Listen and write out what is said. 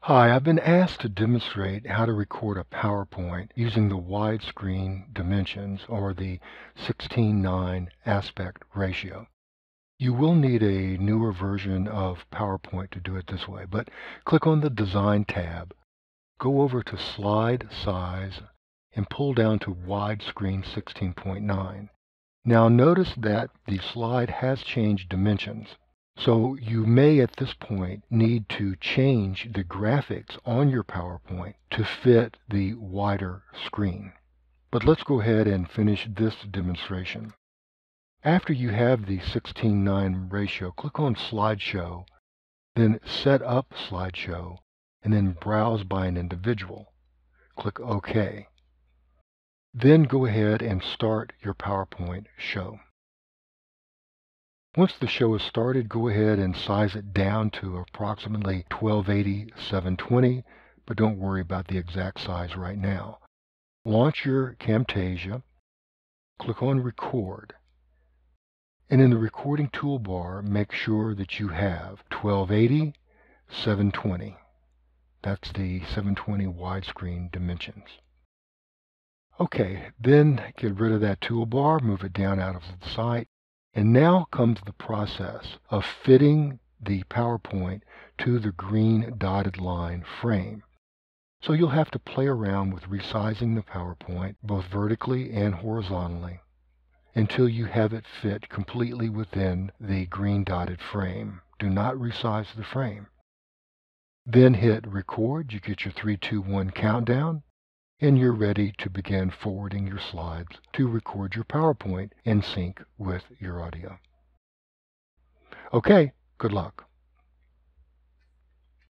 Hi, I've been asked to demonstrate how to record a PowerPoint using the widescreen dimensions or the 16:9 aspect ratio. You will need a newer version of PowerPoint to do it this way, but click on the Design tab, go over to Slide Size, and pull down to Widescreen 16.9. Now notice that the slide has changed dimensions. So you may at this point need to change the graphics on your PowerPoint to fit the wider screen. But let's go ahead and finish this demonstration. After you have the 16:9 ratio, click on Slideshow, then Set Up Slideshow, and then Browse by an Individual. Click OK. Then go ahead and start your PowerPoint show. Once the show is started, go ahead and size it down to approximately 1280x720, but don't worry about the exact size right now. Launch your Camtasia, click on Record, and in the recording toolbar, make sure that you have 1280x720. That's the 720 widescreen dimensions. Okay, then get rid of that toolbar, move it down out of the site. And now comes the process of fitting the PowerPoint to the green dotted line frame. So you'll have to play around with resizing the PowerPoint both vertically and horizontally until you have it fit completely within the green dotted frame. Do not resize the frame. Then hit record. You get your 3, 2, 1 countdown. And you're ready to begin forwarding your slides to record your PowerPoint in sync with your audio. Okay, good luck.